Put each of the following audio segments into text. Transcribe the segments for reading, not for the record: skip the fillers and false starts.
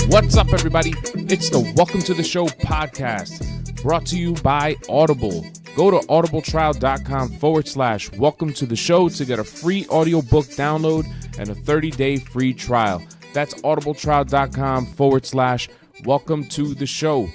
What's up, everybody? It's the Welcome to the Show podcast, brought to you by Audible. Go to audibletrial.com/welcome to the show to get a free audiobook download and a 30-day free trial. That's audibletrial.com/welcome to the show.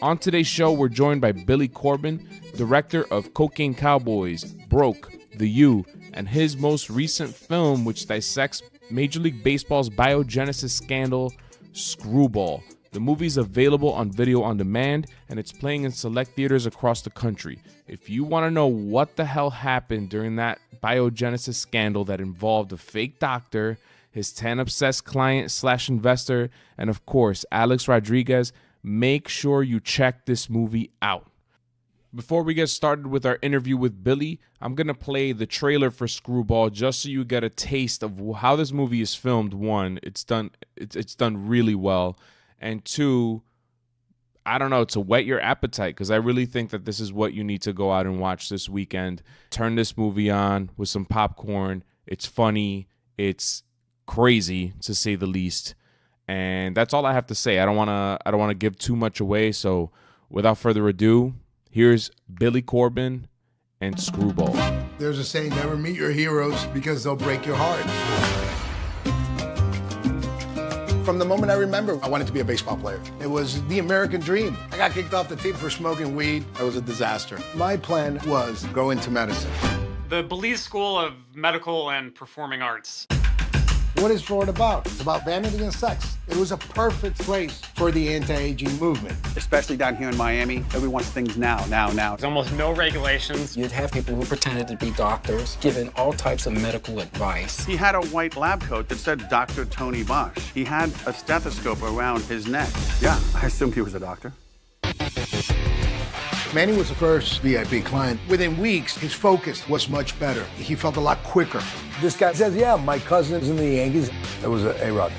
On today's show, we're joined by Billy Corben, director of Cocaine Cowboys, Broke, The U, and his most recent film, which dissects Major League Baseball's biogenesis scandal, Screwball. The movie's available on video on demand, and it's playing in select theaters across the country. If you want to know what the hell happened during that biogenesis scandal that involved a fake doctor, his tan-obsessed client/investor, and of course, Alex Rodriguez, make sure you check this movie out. Before we get started with our interview with Billy, I'm going to play the trailer for Screwball just so you get a taste of how this movie is filmed. One, it's done really well. And two, I don't know, to whet your appetite, because I really think that this is what you need to go out and watch this weekend. Turn this movie on with some popcorn. It's funny. It's crazy, to say the least. And that's all I have to say. I don't want to give too much away. So without further ado, here's Billy Corben and Screwball. There's a saying, never meet your heroes because they'll break your heart. From the moment I remember, I wanted to be a baseball player. It was the American dream. I got kicked off the team for smoking weed. It was a disaster. My plan was go into medicine. The Belize School of Medical and Performing Arts. What is Florida about? It's about vanity and sex. It was a perfect place for the anti-aging movement. Especially down here in Miami, everyone wants things now. There's almost no regulations. You'd have people who pretended to be doctors, giving all types of medical advice. He had a white lab coat that said Dr. Tony Bosch. He had a stethoscope around his neck. Yeah, I assumed he was a doctor. Manny was the first VIP client. Within weeks, his focus was much better. He felt a lot quicker. This guy says, yeah, my cousin's in the Yankees. It was an A-Rod.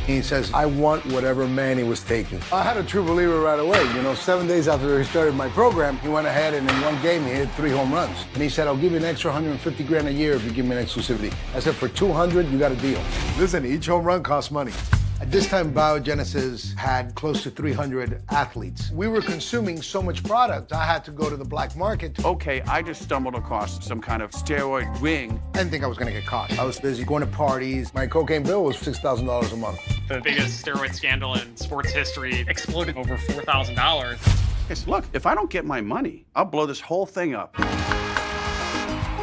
He says, I want whatever Manny was taking. I had a true believer right away. 7 days after he started my program, he went ahead and in one game he hit 3 home runs. And he said, I'll give you an extra $150,000 a year if you give me an exclusivity. I said, for 200, you got a deal. Listen, each home run costs money. At this time, Biogenesis had close to 300 athletes. We were consuming so much product, I had to go to the black market. Okay, I just stumbled across some kind of steroid ring. I didn't think I was gonna get caught. I was busy going to parties. My cocaine bill was $6,000 a month. The biggest steroid scandal in sports history exploded over $4,000. Yes, look, if I don't get my money, I'll blow this whole thing up.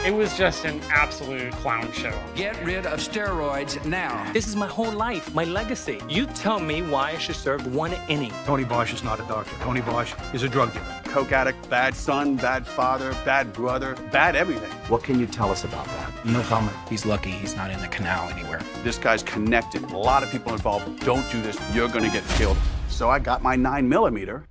It was just an absolute clown show. Get rid of steroids now. This is my whole life, my legacy. You tell me why I should serve one inning. Tony Bosch is not a doctor. Tony Bosch is a drug dealer. Coke addict, bad son, bad father, bad brother, bad everything. What can you tell us about that? No comment. He's lucky he's not in the canal anywhere. This guy's connected. A lot of people involved. Don't do this. You're gonna get killed. So I got my 9mm.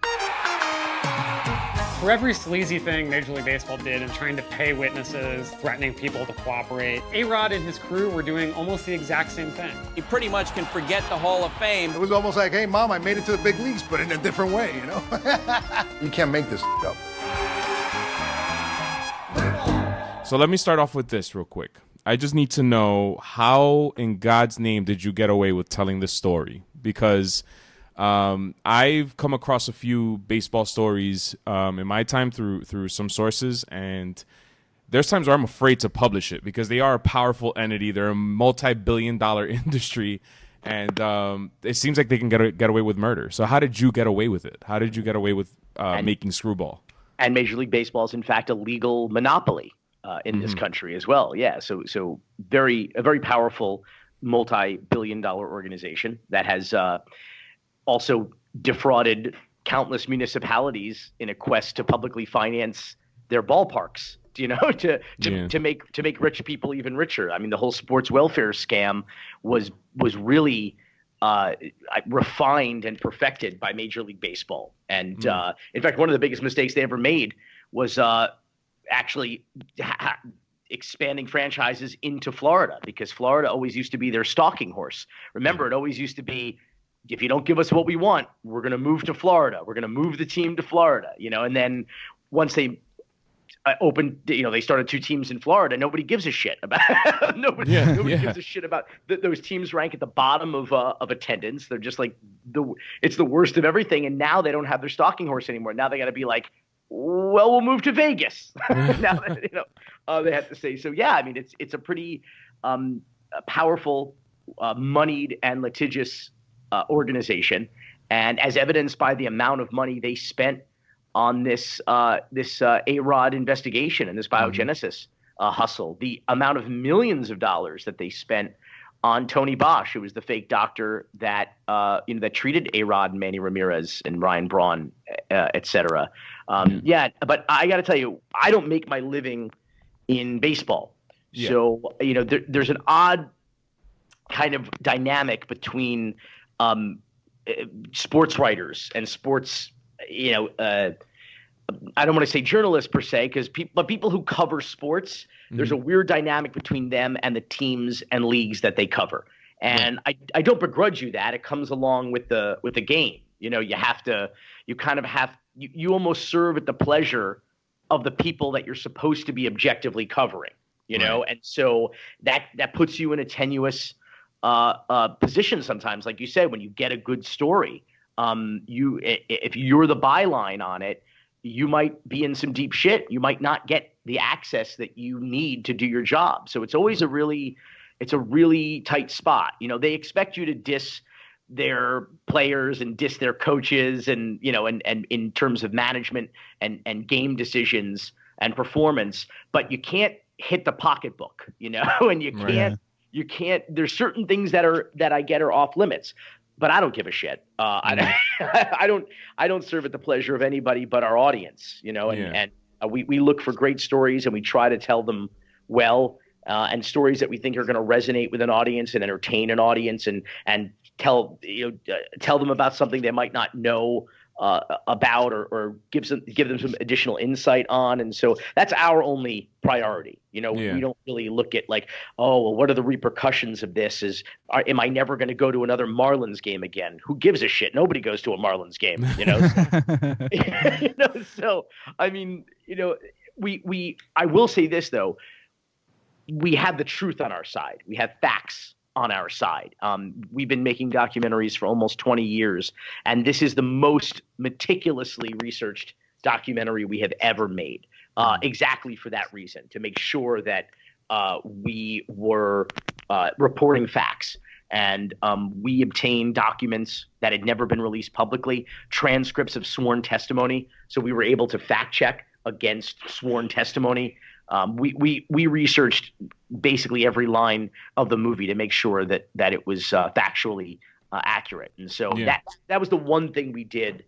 For every sleazy thing Major League Baseball did in trying to pay witnesses, threatening people to cooperate, A-Rod and his crew were doing almost the exact same thing. You pretty much can forget the Hall of Fame. It was almost like, hey, Mom, I made it to the big leagues, but in a different way, You can't make this up. So let me start off with this real quick. I just need to know, how in God's name did you get away with telling this story? Because I've come across a few baseball stories in my time through some sources, and there's times where I'm afraid to publish it because they are a powerful entity. They're a multi-billion-dollar industry, and it seems like they can get away with murder. So how did you get away with it? How did you get away with making Screwball? And Major League Baseball is, in fact, a legal monopoly in this country as well. Yeah, so a very powerful multi-billion-dollar organization that has also defrauded countless municipalities in a quest to publicly finance their ballparks, to make rich people even richer. I mean, the whole sports welfare scam was really refined and perfected by Major League Baseball. And in fact, one of the biggest mistakes they ever made was actually expanding franchises into Florida, because Florida always used to be their stalking horse. Remember, it always used to be, if you don't give us what we want, we're going to move to Florida. We're going to move the team to Florida, and then once they opened, they started 2 teams in Florida. Nobody gives a shit about nobody gives a shit about those teams rank at the bottom of attendance. They're just like it's the worst of everything. And now they don't have their stalking horse anymore. Now they got to be like, well, we'll move to Vegas. Now that, they have to say. So yeah, I mean, it's a pretty powerful, moneyed and litigious organization, and as evidenced by the amount of money they spent on this A-Rod investigation and this biogenesis hustle, the amount of millions of dollars that they spent on Tony Bosch, who was the fake doctor that that treated A-Rod and Manny Ramirez and Ryan Braun, et cetera. Yeah, but I got to tell you, I don't make my living in baseball. Yeah. So, there's an odd kind of dynamic between sports writers and sports, I don't want to say journalists per se, but people who cover sports, there's a weird dynamic between them and the teams and leagues that they cover. And I don't begrudge you that. It comes along with the game. You almost serve at the pleasure of the people that you're supposed to be objectively covering, and so that puts you in a tenuous position sometimes. Like you said, when you get a good story, if you're the byline on it, you might be in some deep shit. You might not get the access that you need to do your job. So it's always a really tight spot. They expect you to diss their players and diss their coaches and in terms of management and game decisions and performance, but you can't hit the pocketbook, and you can't, there's certain things that I get are off limits. But I don't give a shit. I don't serve at the pleasure of anybody but our audience, and we look for great stories and we try to tell them well, and stories that we think are going to resonate with an audience and entertain an audience and tell them about something they might not know about or give them some additional insight on. And so that's our only priority. We don't really look at like, oh, well, what are the repercussions of this? Am I never going to go to another Marlins game again? Who gives a shit? Nobody goes to a Marlins game, So, I mean, I will say this though, we have the truth on our side. We have facts on our side. We've been making documentaries for almost 20 years, and this is the most meticulously researched documentary we have ever made, exactly for that reason, to make sure that we were reporting facts. And we obtained documents that had never been released publicly, transcripts of sworn testimony, so we were able to fact check against sworn testimony. We researched basically every line of the movie to make sure that it was factually accurate. And so that was the one thing we did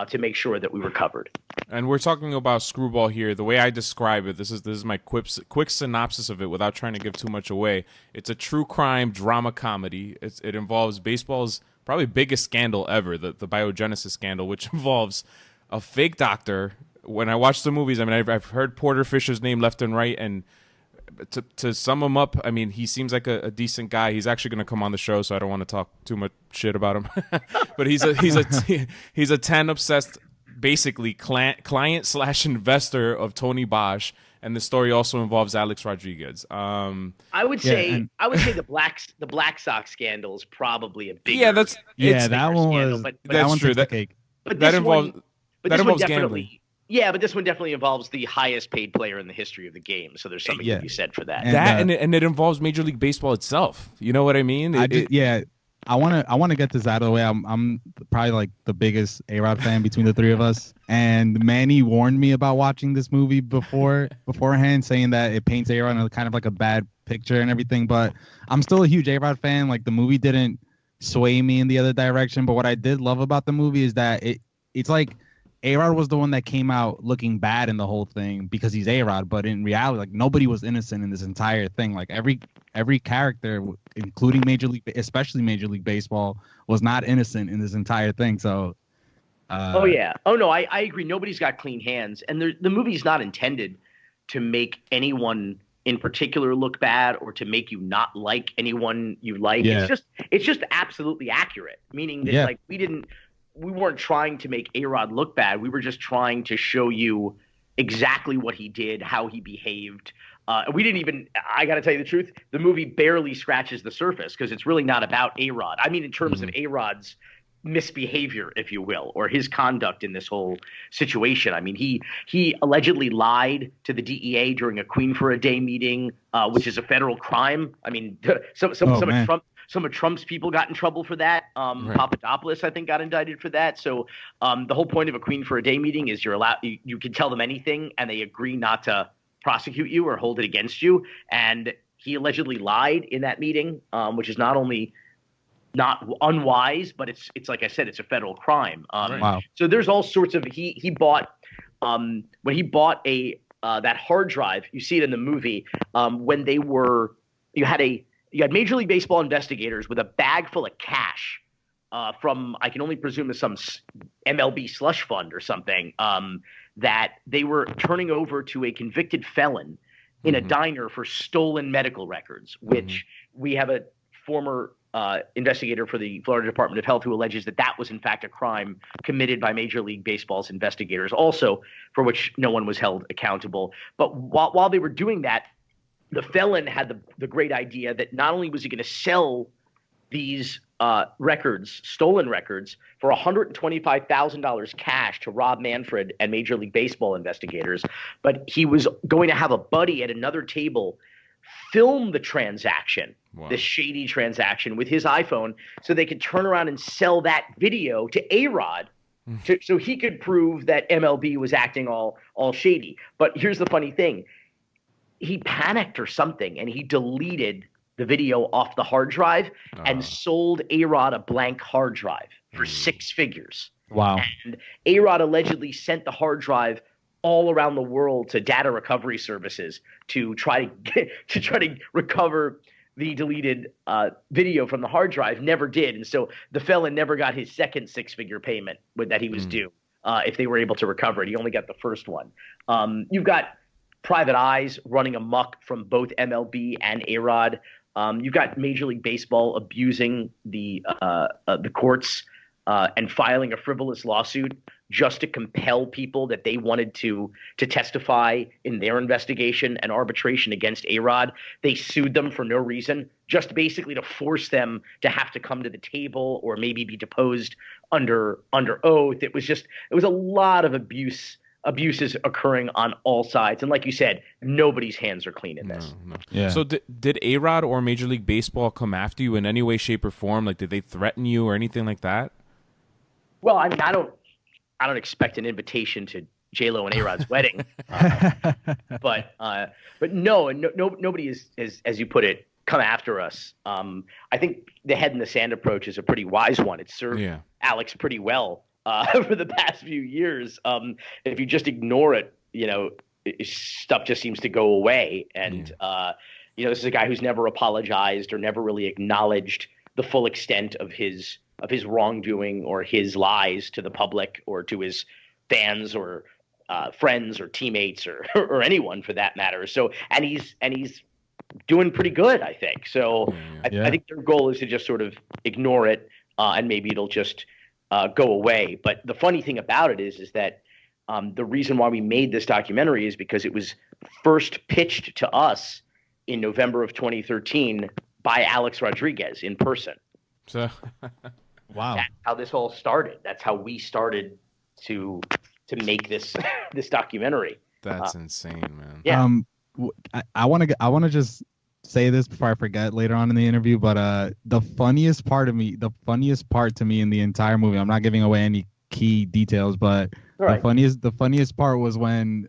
to make sure that we were covered. And we're talking about Screwball here. The way I describe it, this is my quick synopsis of it without trying to give too much away. It's a true crime drama comedy. It involves baseball's probably biggest scandal ever, the biogenesis scandal, which involves a fake doctor. When I watch the movies, I mean, I've heard Porter Fisher's name left and right, and to sum him up, I mean, he seems like a decent guy. He's actually going to come on the show, so I don't want to talk too much shit about him. But he's a tan obsessed, basically client/investor of Tony Bosch, and the story also involves Alex Rodriguez. I would say the Black Sox scandal is probably a big that one was but that's true. That involves gambling. Yeah, but this one definitely involves the highest paid player in the history of the game. So there's something to be said for that. And it involves Major League Baseball itself. You know what I mean? I want to get this out of the way. I'm probably like the biggest A-Rod fan between the three of us. And Manny warned me about watching this movie beforehand, saying that it paints A-Rod in kind of like a bad picture and everything. But I'm still a huge A-Rod fan. Like, the movie didn't sway me in the other direction. But what I did love about the movie is that it's like A-Rod was the one that came out looking bad in the whole thing because he's A-Rod, but in reality, like, nobody was innocent in this entire thing. Like, every character, including especially Major League Baseball, was not innocent in this entire thing. So, oh no, I agree. Nobody's got clean hands, and the movie's not intended to make anyone in particular look bad or to make you not like anyone you like. Yeah. It's just absolutely accurate, meaning that we weren't trying to make A-Rod look bad. We were just trying to show you exactly what he did, how he behaved. We didn't even, I got to tell you the truth, the movie barely scratches the surface because it's really not about A-Rod. I mean, in terms of A-Rod's misbehavior, if you will, or his conduct in this whole situation. I mean, he allegedly lied to the DEA during a Queen for a Day meeting, which is a federal crime. I mean, some of Trump's people got in trouble for that. Papadopoulos, I think, got indicted for that. So the whole point of a Queen for a Day meeting is you can tell them anything and they agree not to prosecute you or hold it against you. And he allegedly lied in that meeting, which is not only not unwise, but it's like I said, it's a federal crime. Wow. So there's all sorts of he bought when he bought that hard drive. You see it in the movie when you had Major League Baseball investigators with a bag full of cash from, I can only presume, some MLB slush fund or something that they were turning over to a convicted felon in a diner for stolen medical records, which we have a former investigator for the Florida Department of Health who alleges that was in fact a crime committed by Major League Baseball's investigators, also for which no one was held accountable. But while they were doing that, the felon had the great idea that not only was he going to sell these stolen records, for $125,000 cash to Rob Manfred and Major League Baseball investigators, but he was going to have a buddy at another table film the transaction, this shady transaction, with his iPhone, so they could turn around and sell that video to A-Rod, so he could prove that MLB was acting all shady. But here's the funny thing. He panicked or something, and he deleted the video off the hard drive and sold A-Rod a blank hard drive for 6 figures. Wow. And A-Rod allegedly sent the hard drive all around the world to data recovery services to try to recover the deleted video from the hard drive. Never did. And so the felon never got his second 6-figure payment that he was due if they were able to recover it. He only got the first one. You've got private eyes running amok from both MLB and A-Rod. You've got Major League Baseball abusing the courts and filing a frivolous lawsuit just to compel people that they wanted to testify in their investigation and arbitration against A-Rod. They sued them for no reason, just basically to force them to have to come to the table or maybe be deposed under oath. It was a lot of abuses occurring on all sides. And like you said, nobody's hands are clean in this. No. Yeah. So did A-Rod or Major League Baseball come after you in any way, shape, or form? Like, did they threaten you or anything like that? Well, I mean, I don't expect an invitation to J-Lo and A-Rod's wedding, but no, nobody is, as you put it, come after us. I think the head in the sand approach is a pretty wise one. It served Alex pretty well for the past few years. If you just ignore it, stuff just seems to go away. And this is a guy who's never apologized or never really acknowledged the full extent of his wrongdoing or his lies to the public or to his fans or friends or teammates or anyone for that matter. So and he's doing pretty good, I think. So I think their goal is to just sort of ignore it and maybe it'll just go away. But the funny thing about it is that the reason why we made this documentary is because it was first pitched to us in November of 2013 by Alex Rodriguez in person. So, wow, that's how this all started. That's how we started to make this documentary. That's insane, man. Yeah. I want to just say this before I forget later on in the interview, but the funniest part to me in the entire movie, I'm not giving away any key details, but the funniest part was when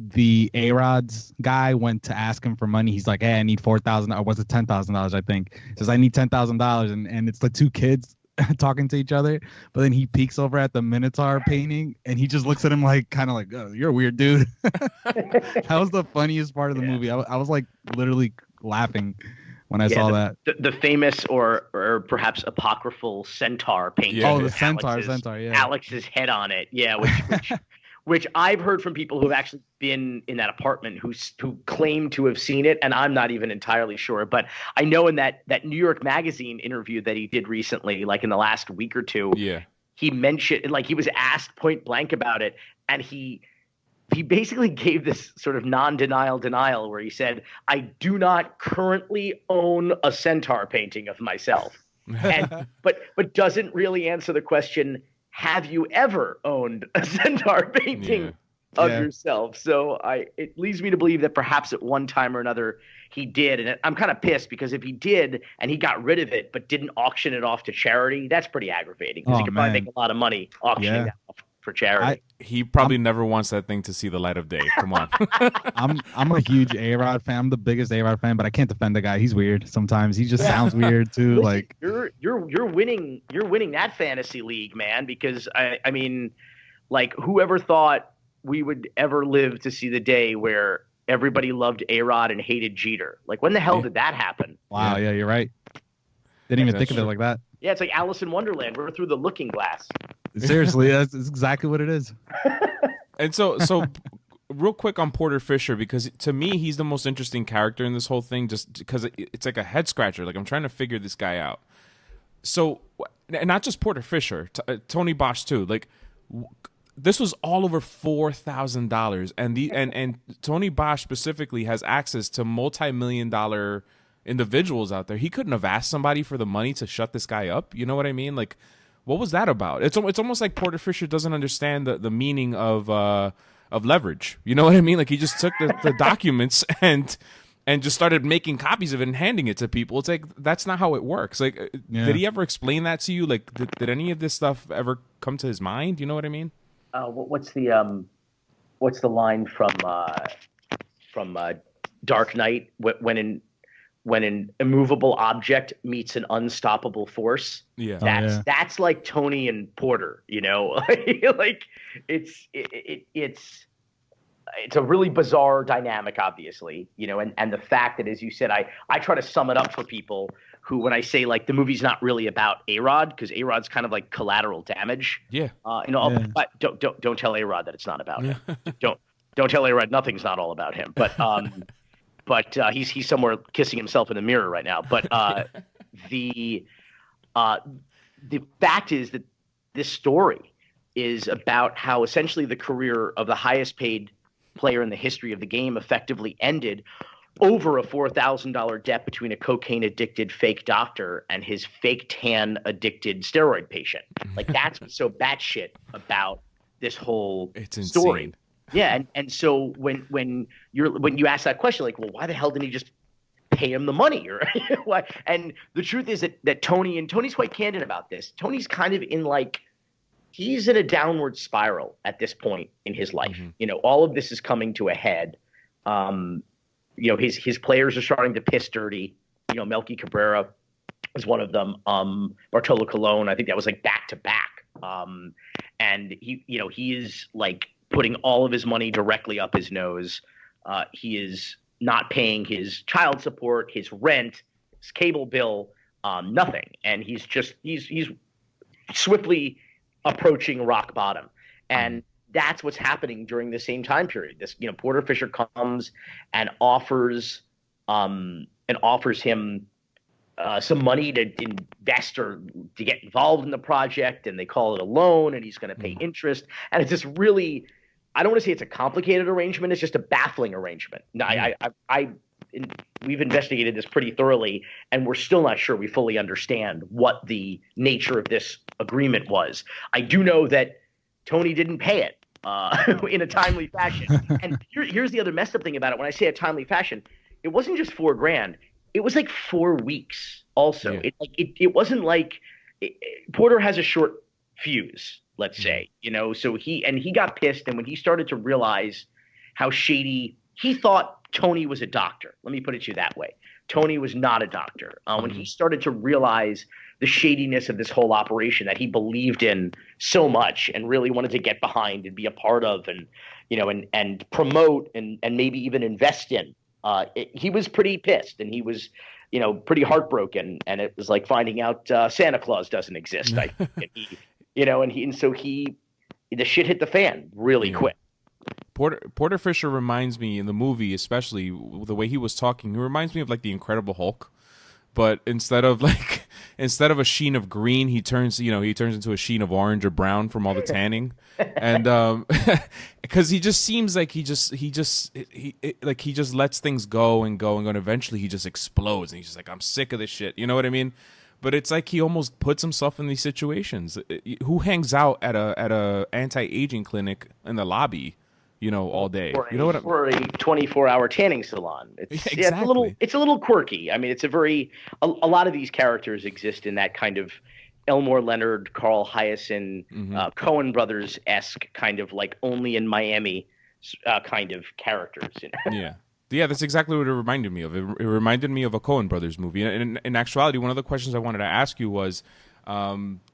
the A-Rod's guy went to ask him for money. He's like, hey, I need $4,000 or was it $10,000? I think. He says, I need $10,000, and it's the two kids talking to each other, but then he peeks over at the Minotaur painting and he just looks at him like kind of like, oh, you're a weird dude. That was the funniest part of the movie. I was like literally laughing when I saw that. The famous or perhaps apocryphal centaur painting. Oh, the centaur, yeah. Alex's head on it. Yeah, which I've heard from people who've actually been in that apartment who claim to have seen it, and I'm not even entirely sure. But I know in that New York Magazine interview that he did recently, like in the last week or two, he mentioned, like, he was asked point blank about it, and he he basically gave this sort of denial where he said, I do not currently own a centaur painting of myself. But doesn't really answer the question, have you ever owned a centaur painting of yourself? So it leads me to believe that perhaps at one time or another he did. And I'm kind of pissed because if he did and he got rid of it but didn't auction it off to charity, that's pretty aggravating because he could probably make a lot of money auctioning that off for charity. He probably never wants that thing to see the light of day. Come on. I'm a huge A-Rod fan. I'm the biggest A-Rod fan, but I can't defend the guy. He's weird sometimes. He just sounds weird too. Like you're winning that fantasy league, man, because I mean, like, whoever thought we would ever live to see the day where everybody loved A-Rod and hated Jeter? Like, when the hell did that happen? Wow, yeah, you're right. Didn't even think of it like that. Yeah, it's like Alice in Wonderland. We're through the looking glass. Seriously, that's exactly what it is. And so real quick on Porter Fisher, because to me, he's the most interesting character in this whole thing, just because it's like a head scratcher. Like, I'm trying to figure this guy out. So, and not just Porter Fisher, Tony Bosch too. Like, this was all over $4,000, and Tony Bosch specifically has access to multi-million-dollar individuals out there. He couldn't have asked somebody for the money to shut this guy up. You know what I mean? Like, what was that about? It's almost like Porter Fisher doesn't understand the meaning of leverage. You know what I mean? Like, he just took the documents and just started making copies of it and handing it to people. It's like, that's not how it works. Like, did he ever explain that to you? Like, did any of this stuff ever come to his mind? You know what I mean? What's the line from Dark Knight when an immovable object meets an unstoppable force? Yeah, that's like Tony and Porter. You know, like it's a really bizarre dynamic, obviously. You know, and the fact that, as you said, I try to sum it up for people who, when I say, like, the movie's not really about A-Rod, because A-Rod's kind of like collateral damage. Yeah. But don't tell A-Rod that it's not about him. Don't tell A-Rod nothing's not all about him. But he's somewhere kissing himself in the mirror right now. But the fact is that this story is about how essentially the career of the highest paid player in the history of the game effectively ended over a $4,000 debt between a cocaine-addicted fake doctor and his fake tan-addicted steroid patient. Like, that's what's so batshit about this whole story. Insane. Yeah, and so when you ask that question, like, well, why the hell didn't he just pay him the money? Or why? And the truth is that Tony's quite candid about this. Tony's kind of in, like, he's in a downward spiral at this point in his life. Mm-hmm. You know, all of this is coming to a head. You know, his players are starting to piss dirty. You know, Melky Cabrera is one of them. Bartolo Colon, I think that was like back to back. And he is like putting all of his money directly up his nose. He is not paying his child support, his rent, his cable bill, nothing. And he's swiftly approaching rock bottom. And that's what's happening during the same time period. This, you know, Porter Fisher comes and offers him some money to invest or to get involved in the project, and they call it a loan, and he's going to pay interest. And it's just really, I don't want to say it's a complicated arrangement. It's just a baffling arrangement. Now, we've investigated this pretty thoroughly, and we're still not sure we fully understand what the nature of this agreement was. I do know that Tony didn't pay it in a timely fashion. And here's the other messed up thing about it. When I say a timely fashion, it wasn't just $4,000. It was like 4 weeks also. Yeah. It wasn't like Porter has a short fuse, let's say, you know, so he got pissed. And when he started to realize how shady, he thought Tony was a doctor. Let me put it to you that way. Tony was not a doctor. When he started to realize the shadiness of this whole operation that he believed in so much and really wanted to get behind and be a part of, and, you know, and promote and maybe even invest in, he was pretty pissed, and he was, you know, pretty heartbroken. And it was like finding out Santa Claus doesn't exist. So the shit hit the fan really quick. Porter Fisher reminds me in the movie, especially the way he was talking, he reminds me of like the Incredible Hulk, but instead of like instead of a sheen of green, he turns into a sheen of orange or brown from all the tanning, and because he just seems like he just lets things go and go and go, and eventually he just explodes, and he's just like, I'm sick of this shit. You know what I mean? But it's like he almost puts himself in these situations. Who hangs out at a anti-aging clinic in the lobby, all day? Or a 24-hour tanning salon. Exactly. It's a little quirky. I mean, it's a lot of these characters exist in that kind of Elmore Leonard, Carl Hyacin, Coen Brothers-esque kind of like only in Miami kind of characters. Yeah, that's exactly what it reminded me of. It reminded me of a Coen Brothers movie. And in actuality, one of the questions I wanted to ask you was,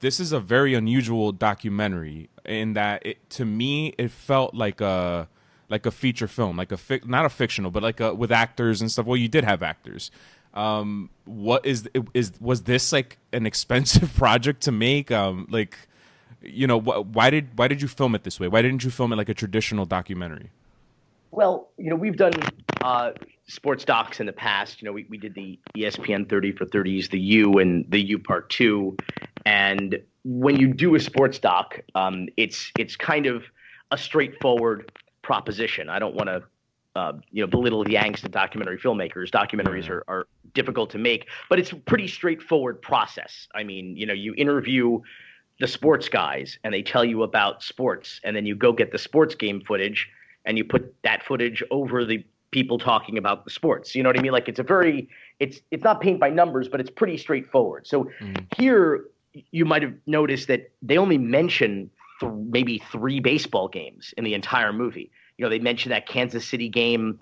this is a very unusual documentary in that to me it felt like a feature film, not a fictional, but with actors and stuff. Well, you did have actors. Was this like an expensive project to make? Why did you film it this way? Why didn't you film it like a traditional documentary? Well, we've done sports docs in the past. We did the ESPN 30 for 30s, the U and the U Part 2. And when you do a sports doc, it's kind of a straightforward proposition. I don't want to belittle the angst of documentary filmmakers. Documentaries are difficult to make, but it's a pretty straightforward process. I mean, you interview the sports guys and they tell you about sports, and then you go get the sports game footage and you put that footage over the people talking about the sports. You know what I mean? Like it's not paint by numbers, but it's pretty straightforward. So here you might have noticed that they only mention maybe 3 baseball games in the entire movie. They mention that Kansas City game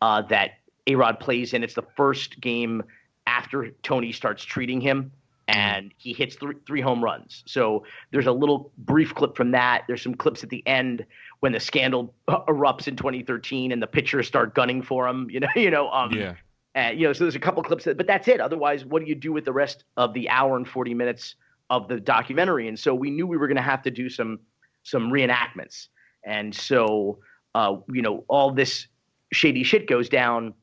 that A-Rod plays in. It's the first game after Tony starts treating him, and he hits 3 home runs. So there's a little brief clip from that. There's some clips at the end when the scandal erupts in 2013 and the pitchers start gunning for him. So there's a couple clips, but that's it. Otherwise, what do you do with the rest of the hour and 40 minutes of the documentary? And so we knew we were going to have to do some reenactments. And so all this shady shit goes down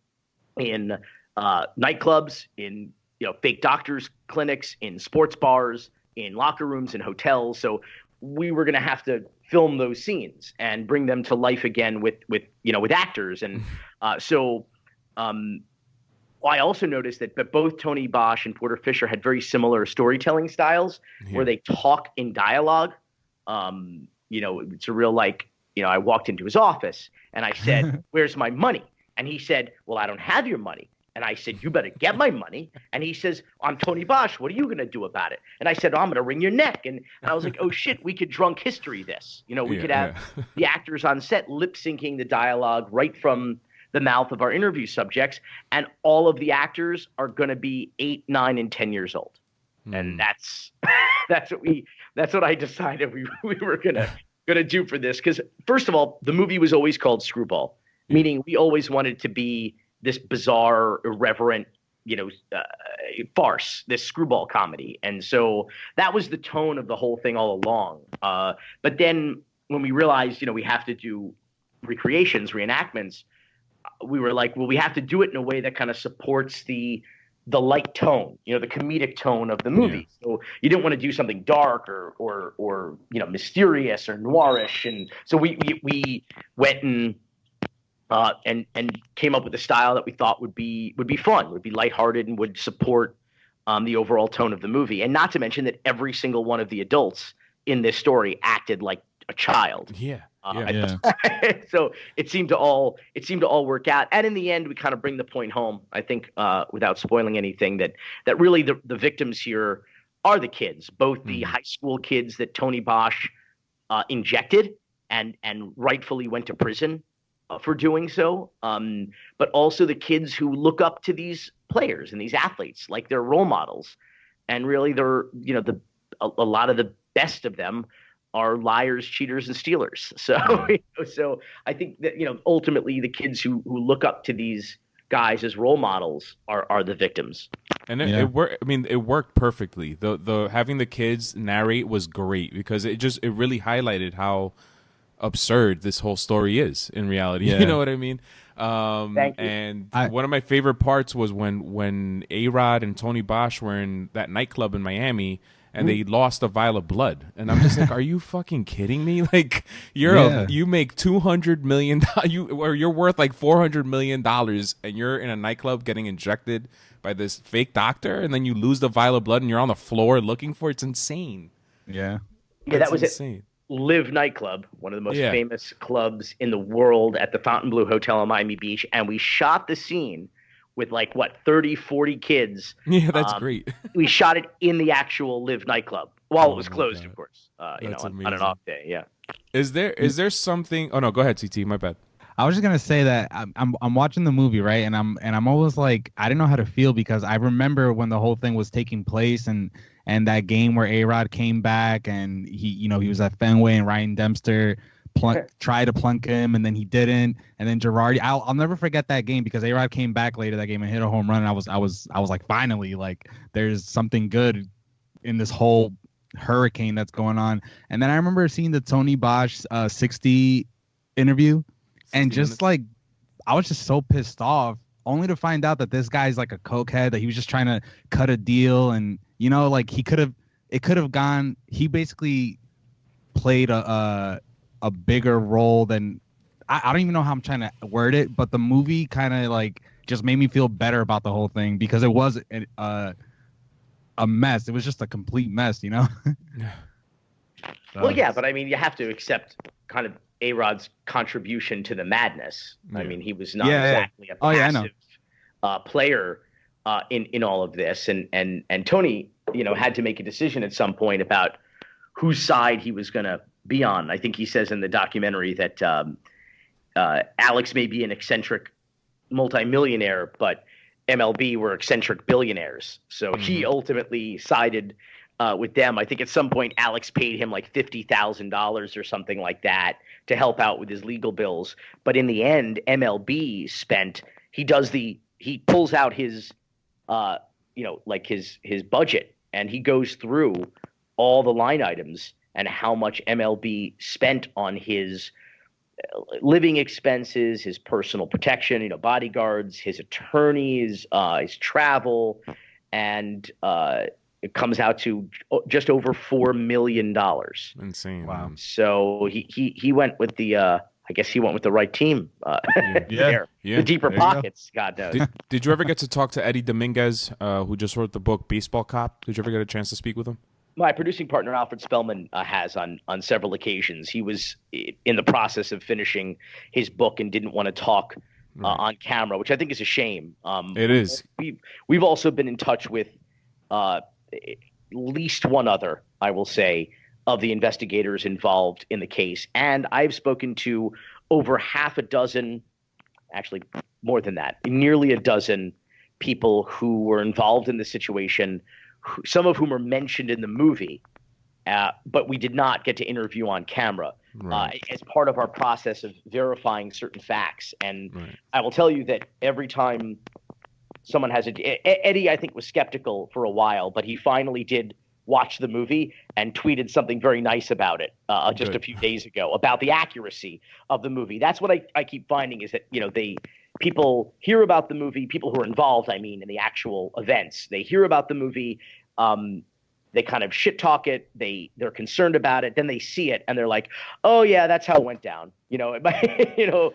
in nightclubs, in fake doctors' clinics, in sports bars, in locker rooms, in hotels. So we were going to have to film those scenes and bring them to life again with actors. And I also noticed that both Tony Bosch and Porter Fisher had very similar storytelling styles where they talk in dialogue. It's a real I walked into his office and I said, "Where's my money?" And he said, "Well, I don't have your money." And I said, "You better get my money." And he says, "I'm Tony Bosch. What are you going to do about it?" And I said, "I'm going to wring your neck." And I was like, oh, shit, we could drunk history this. We could have the actors on set lip syncing the dialogue right from the mouth of our interview subjects. And all of the actors are going to be 8, 9, and 10 years old. And that's what I decided we were going to do for this. Because first of all, the movie was always called Screwball, meaning we always wanted to be this bizarre, irreverent, farce, this screwball comedy. And so that was the tone of the whole thing all along. But then when we realized, we have to do recreations, reenactments, we were like, well, we have to do it in a way that kind of supports the light tone, the comedic tone of the movie. Yeah. So you didn't want to do something dark or mysterious or noirish. And so we went and came up with a style that we thought would be fun, would be lighthearted, and would support the overall tone of the movie. And not to mention that every single one of the adults in this story acted like a child. Yeah. So it seemed to all work out. And in the end, we kind of bring the point home, I think, without spoiling anything, that really the victims here are the kids, both the high school kids that Tony Bosch injected and rightfully went to prison for doing so, but also the kids who look up to these players and these athletes like they're role models. And really they're, a lot of the best of them are liars, cheaters, and stealers. So, so I think that, ultimately the kids who look up to these guys as role models are the victims. And it worked. I mean, it worked perfectly. The having the kids narrate was great because it really highlighted how absurd this whole story is in reality. Yeah. You know what I mean? Thank you. And one of my favorite parts was when A-Rod and Tony Bosch were in that nightclub in Miami, and they lost a vial of blood. And I'm just like, are you fucking kidding me? Like, you make $200 million, you're worth like $400 million, and you're in a nightclub getting injected by this fake doctor, and then you lose the vial of blood, and you're on the floor looking for it. It's insane. Yeah. Yeah, that was insane. Live nightclub, one of the most famous clubs in the world, at the Fontainebleau Hotel in Miami Beach, and we shot the scene with 30, 40 kids. Yeah, that's great. We shot it in the actual Live nightclub while it was closed, of course. On an off day. Yeah. Is there something? Oh no, go ahead, CT. My bad. I was just gonna say that I'm watching the movie, right, and I'm always like, I didn't know how to feel, because I remember when the whole thing was taking place, and that game where A-Rod came back, and he was at Fenway, and Ryan Dempster tried to plunk him, and then he didn't, and then Girardi. I'll never forget that game, because A-Rod came back later that game and hit a home run, and I was like, finally, like, there's something good in this whole hurricane that's going on. And then I remember seeing the Tony Bosch 60 interview, and just like, I was just so pissed off, only to find out that this guy's like a cokehead, that he was just trying to cut a deal, and like it could have gone. He basically played a bigger role than I don't even know how I'm trying to word it, but the movie kind of like just made me feel better about the whole thing, because it was a mess. It was just a complete mess, So, well, yeah, but I mean, you have to accept kind of A-Rod's contribution to the madness. I mean, he was not exactly a passive player in all of this, and Tony, had to make a decision at some point about whose side he was going to be on. I think he says in the documentary that Alex may be an eccentric multimillionaire, but MLB were eccentric billionaires. So he ultimately sided with them. I think at some point Alex paid him like $50,000 or something like that to help out with his legal bills. But in the end, MLB he pulls out his his budget, and he goes through all the line items and how much MLB spent on his living expenses, his personal protection, bodyguards, his attorneys, his travel, and it comes out to just over $4 million. Insane. Wow. So he went with the I guess he went with the right team there. Yeah. The deeper pockets, God knows. Did you ever get to talk to Eddie Dominguez, who just wrote the book Baseball Cop? Did you ever get a chance to speak with him? My producing partner, Alfred Spellman, has on several occasions. He was in the process of finishing his book and didn't want to talk on camera, which I think is a shame. It is. We've also been in touch with at least one other, I will say, of the investigators involved in the case. And I've spoken to over half a dozen, actually more than that, nearly a dozen people who were involved in the situation, some of whom are mentioned in the movie, but we did not get to interview on camera as part of our process of verifying certain facts. And I will tell you that every time someone has Eddie, I think, was skeptical for a while, but he finally did watch the movie and tweeted something very nice about it just a few days ago about the accuracy of the movie. That's what I keep finding, is that people hear about the movie, people who are involved, I mean, in the actual events. They hear about the movie, they kind of shit talk it, they're concerned about it, then they see it and they're like, oh yeah, that's how it went down. It might,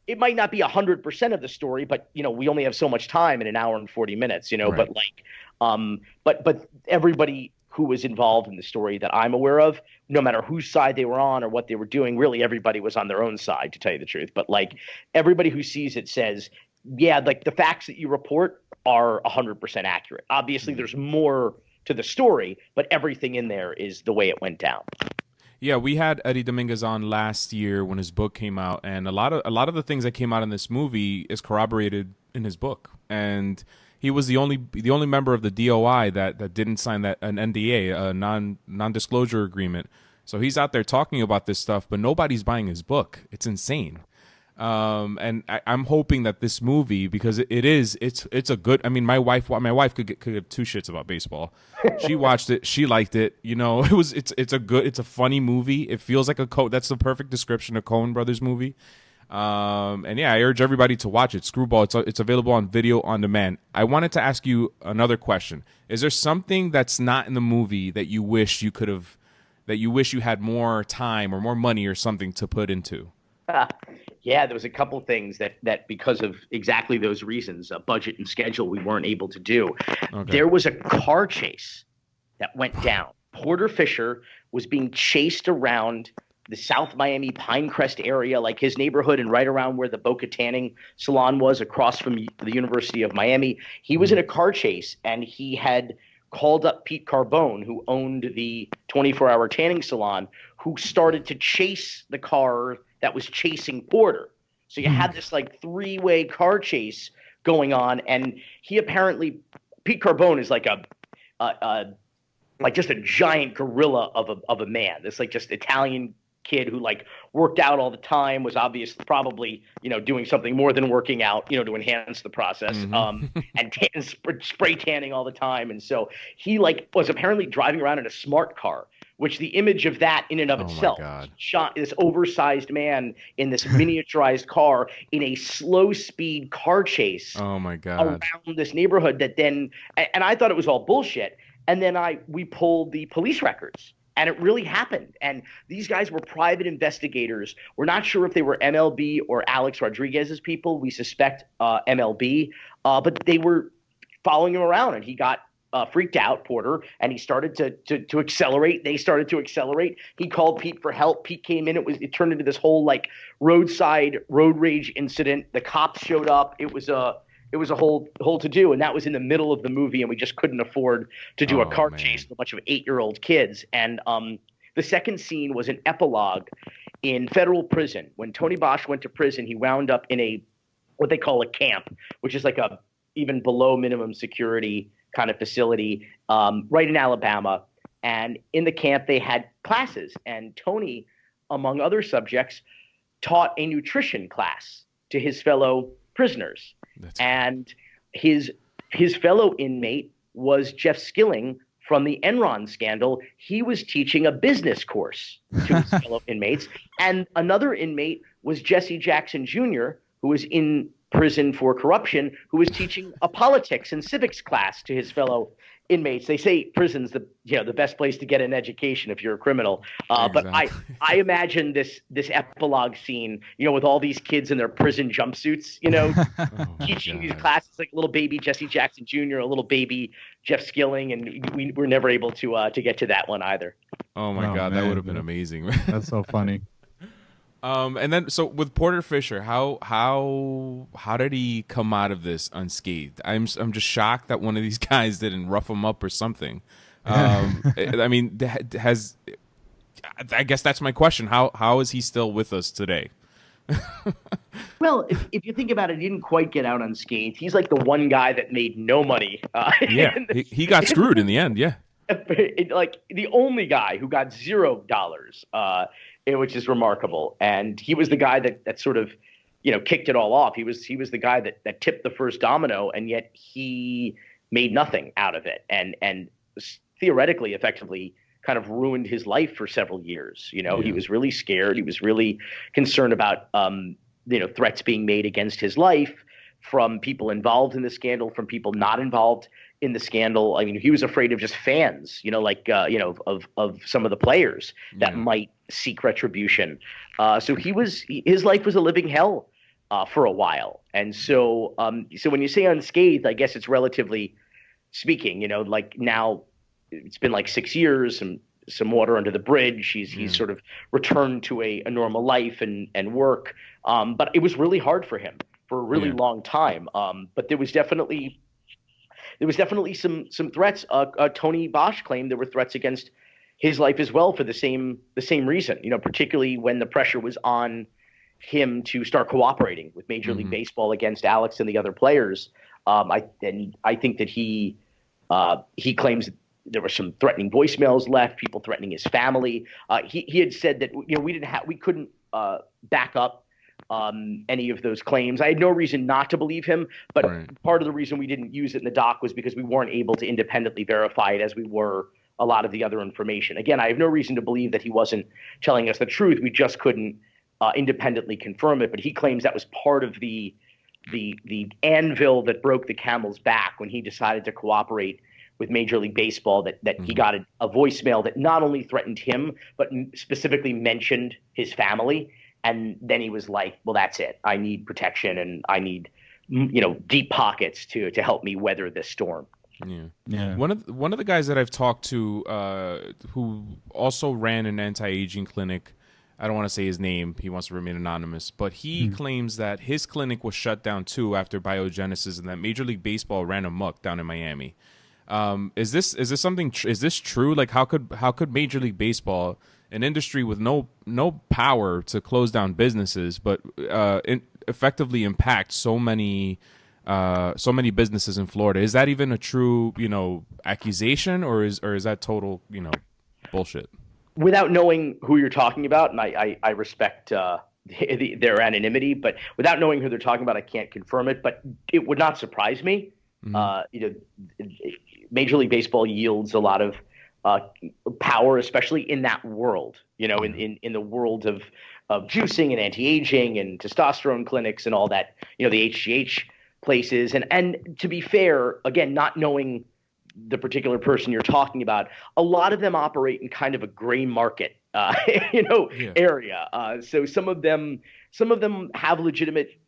it might not be 100% of the story, but we only have so much time in an hour and 40 minutes, but but everybody who was involved in the story that I'm aware of, no matter whose side they were on or what they were doing, really everybody was on their own side, to tell you the truth. But everybody who sees it says, yeah, the facts that you report are 100% accurate. Obviously, there's more to the story, but everything in there is the way it went down. Yeah, we had Eddie Dominguez on last year when his book came out, and a lot of the things that came out in this movie is corroborated in his book. And he was the only member of the DOI that didn't sign an NDA, a non-disclosure agreement. So he's out there talking about this stuff, but nobody's buying his book. It's insane. And I'm hoping that this movie, because it's a good. I mean, my wife could give two shits about baseball. She watched it, she liked it. It's a funny movie. It feels like that's the perfect description of Coen Brothers movie. And yeah, I urge everybody to watch it. Screwball. It's available on video on demand. I wanted to ask you another question. Is there something that's not in the movie that you wish you could have, that you wish you had more time or more money or something to put into? Yeah, there was a couple things that because of exactly those reasons, budget and schedule, we weren't able to do. Okay. There was a car chase that went down. Porter Fisher was being chased around the South Miami Pinecrest area, like his neighborhood, and right around where the Boca Tanning salon was across from the University of Miami. He was in a car chase, and he had called up Pete Carbone, who owned the 24-hour tanning salon, who started to chase the car that was chasing Porter. So you had this like three-way car chase going on, and he apparently, Pete Carbone is like like just a giant gorilla of a man. This like just Italian kid who like worked out all the time, was obviously probably, you know, doing something more than working out, you know, to enhance the process, and spray tanning all the time. And so he like was apparently driving around in a smart car, which the image of that in and of itself shot this oversized man in this miniaturized car in a slow speed car chase around this neighborhood that then, and I thought it was all bullshit. And then we pulled the police records, and it really happened. And these guys were private investigators. We're not sure if they were MLB or Alex Rodriguez's people. We suspect MLB, but they were following him around, and he got freaked out, Porter, and he started to accelerate. They started to accelerate. He called Pete for help. Pete came in. It turned into this whole like roadside road rage incident. The cops showed up. It was a whole to do, and that was in the middle of the movie, and we just couldn't afford to do a car chase with a bunch of 8-year-old kids. And the second scene was an epilogue in federal prison. When Tony Bosch went to prison, he wound up in what they call a camp, which is like a even below minimum security kind of facility, right in Alabama. And in the camp, they had classes, and Tony, among other subjects, taught a nutrition class to his fellow prisoners. And his fellow inmate was Jeff Skilling from the Enron scandal. He was teaching a business course to his fellow inmates. And another inmate was Jesse Jackson Jr., who was in prison for corruption, who was teaching a politics and civics class to his fellow inmates. They say prison's the best place to get an education if you're a criminal. But I imagine this epilogue scene, you know, with all these kids in their prison jumpsuits, you know, teaching these classes, like a little baby Jesse Jackson Jr., a little baby Jeff Skilling, and we were never able to get to that one either. Oh my God, that would have been amazing. That's so funny. And then, so with Porter Fisher, how did he come out of this unscathed? I'm just shocked that one of these guys didn't rough him up or something. I mean, I guess that's my question. How is he still with us today? Well, if you think about it, he didn't quite get out unscathed. He's like the one guy that made no money. He got screwed in the end. Yeah. Like the only guy who got $0, which is remarkable. And he was the guy that sort of, you know, kicked it all off. He was the guy that tipped the first domino, and yet he made nothing out of it. And theoretically, effectively, kind of ruined his life for several years. You know, He was really scared. He was really concerned about, threats being made against his life from people involved in the scandal, from people not involved in the scandal. I mean, he was afraid of just fans, you know, like, of some of the players that might seek retribution. So his life was a living hell for a while. And so when you say unscathed, I guess it's relatively speaking, you know, like now it's been like 6 years and some water under the bridge. He's sort of returned to a normal life and work. But it was really hard for him for a really long time. But there was definitely some threats. Tony Bosch claimed there were threats against his life as well for the same reason, you know, particularly when the pressure was on him to start cooperating with Major League Baseball against Alex and the other players. I think that he claims there were some threatening voicemails left, people threatening his family. He had said that, you know, we couldn't back up any of those claims. I had no reason not to believe him, but part of the reason we didn't use it in the doc was because we weren't able to independently verify it as we were a lot of the other information. Again, I have no reason to believe that he wasn't telling us the truth. We just couldn't independently confirm it, but he claims that was part of the anvil that broke the camel's back when he decided to cooperate with Major League Baseball, that he got a voicemail that not only threatened him, but specifically mentioned his family. And then he was like, well, that's it. I need protection, and I need, deep pockets to help me weather this storm. Yeah. One of the guys that I've talked to who also ran an anti-aging clinic, I don't want to say his name, he wants to remain anonymous, but he claims that his clinic was shut down too after biogenesis, and that Major League Baseball ran amok down in Miami. Is this true? Like, how could Major League Baseball, an industry with no power to close down businesses, but effectively impact so many businesses in Florida? Is that even a true accusation, or is that total bullshit? Without knowing who you're talking about, and I respect their anonymity, but without knowing who they're talking about, I can't confirm it. But it would not surprise me. Major League Baseball yields a lot of power, especially in that world. In the world of juicing and anti-aging and testosterone clinics and all that. The HGH places, and to be fair, again, not knowing the particular person you're talking about, a lot of them operate in kind of a gray market, area. So some of them have legitimate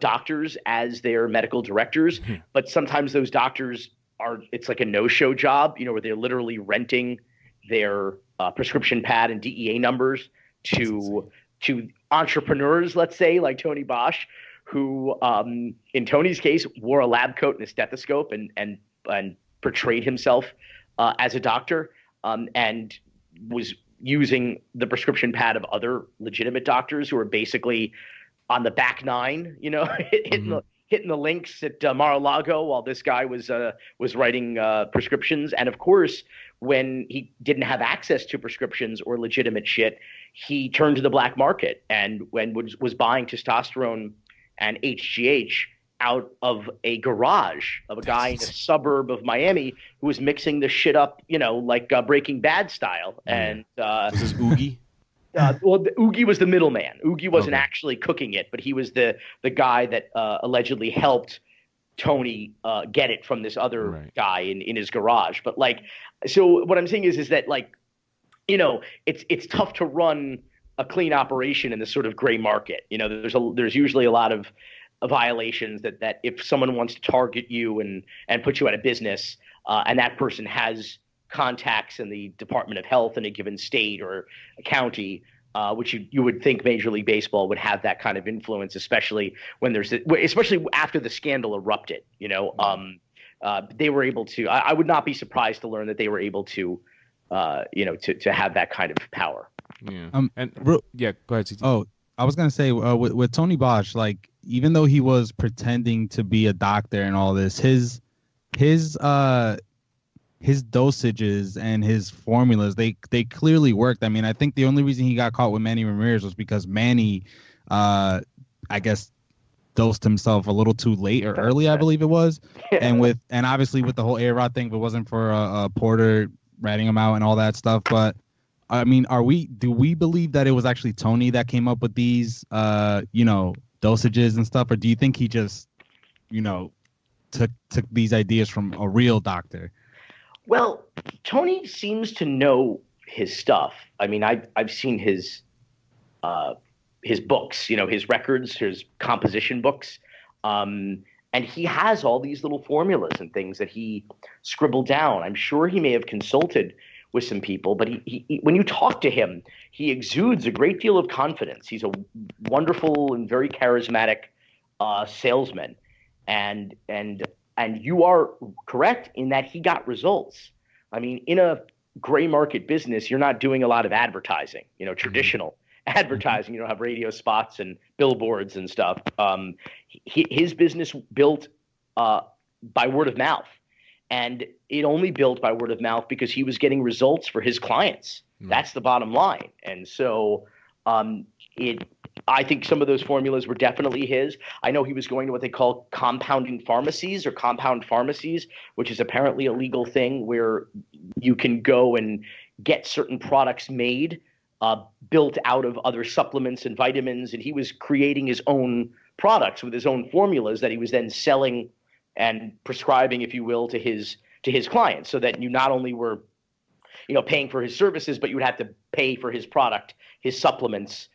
doctors as their medical directors, but sometimes those doctors it's like a no-show job, where they're literally renting their prescription pad and DEA numbers to entrepreneurs, let's say, like Tony Bosch, who, in Tony's case, wore a lab coat and a stethoscope and portrayed himself as a doctor, and was using the prescription pad of other legitimate doctors who are basically on the back nine, hitting the links at Mar-a-Lago while this guy was writing prescriptions. And of course, when he didn't have access to prescriptions or legitimate shit, he turned to the black market and was buying testosterone and HGH out of a garage of a guy in a suburb of Miami who was mixing the shit up, like Breaking Bad style. And this is Oogie. Oogie was the middleman. Oogie wasn't actually cooking it, but he was the guy that allegedly helped Tony get it from this other guy in his garage. But so what I'm saying is that it's tough to run a clean operation in this sort of gray market. There's usually a lot of violations that if someone wants to target you and put you out of business, and that person has contacts in the Department of Health in a given state or a county, which you would think Major League Baseball would have that kind of influence, especially especially after the scandal erupted. They were able to. I would not be surprised to learn that they were able to, to have that kind of power. Yeah. Go ahead, CT. Oh, I was gonna say with Tony Bosch, like, even though he was pretending to be a doctor and all this, his dosages and his formulas, they clearly worked. I mean, I think the only reason he got caught with Manny Ramirez was because Manny, I guess, dosed himself a little too late or early, I believe it was. And obviously with the whole A-Rod thing, if it wasn't for Porter ratting him out and all that stuff. But I mean, do we believe that it was actually Tony that came up with these, dosages and stuff? Or do you think he just, took these ideas from a real doctor? Well, Tony seems to know his stuff. I mean, I've seen his books, his records, his composition books, and he has all these little formulas and things that he scribbled down. I'm sure he may have consulted with some people, but he when you talk to him, he exudes a great deal of confidence. He's a wonderful and very charismatic salesman, and you are correct in that he got results. I mean, in a gray market business, you're not doing a lot of advertising, traditional advertising. You don't have radio spots and billboards and stuff. His business built by word of mouth, and it only built by word of mouth because he was getting results for his clients. That's the bottom line. And so I think some of those formulas were definitely his. I know he was going to what they call compounding pharmacies or compound pharmacies, which is apparently a legal thing where you can go and get certain products made built out of other supplements and vitamins, and he was creating his own products with his own formulas that he was then selling and prescribing, if you will, to his clients, so that you not only were, paying for his services, but you would have to pay for his product, his supplements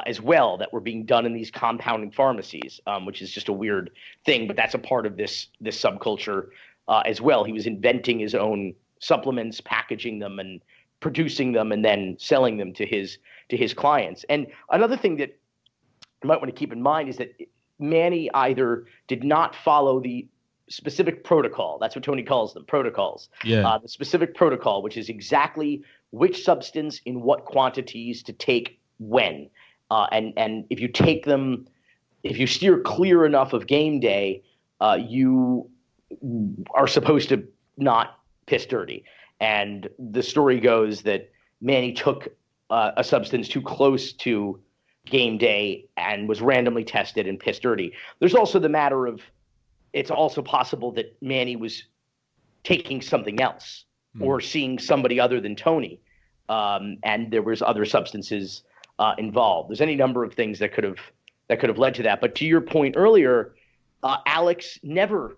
as well, that were being done in these compounding pharmacies, which is just a weird thing, but that's a part of this subculture as well. He was inventing his own supplements, packaging them, and producing them, and then selling them to his clients. And another thing that you might want to keep in mind is that Manny either did not follow the specific protocol. That's what Tony calls them, protocols. Yeah. The specific protocol, which is exactly which substance in what quantities to take when. And if you take them, if you steer clear enough of game day, you are supposed to not piss dirty. And the story goes that Manny took a substance too close to game day and was randomly tested and pissed dirty. There's also the matter of, it's also possible that Manny was taking something else or seeing somebody other than Tony, and there was other substances involved. There's any number of things that could have led to that. But to your point earlier, Alex never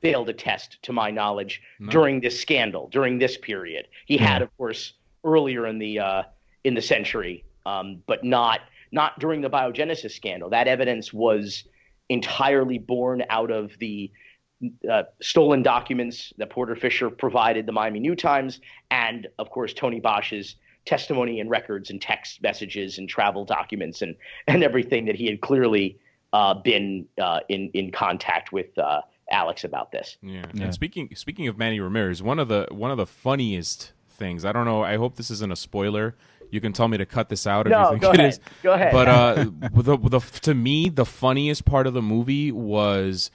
failed a test, to my knowledge, during this scandal, during this period. He had, of course, earlier in the century, but not during the biogenesis scandal. That evidence was entirely born out of the stolen documents that Porter Fisher provided the Miami New Times, and of course Tony Bosch's testimony and records and text messages and travel documents and everything that he had clearly been in contact with Alex about this. Yeah. And speaking of Manny Ramirez, one of the funniest things, I don't know, I hope this isn't a spoiler. You can tell me to cut this out if you think it is. Go ahead. But to me, the funniest part of the movie was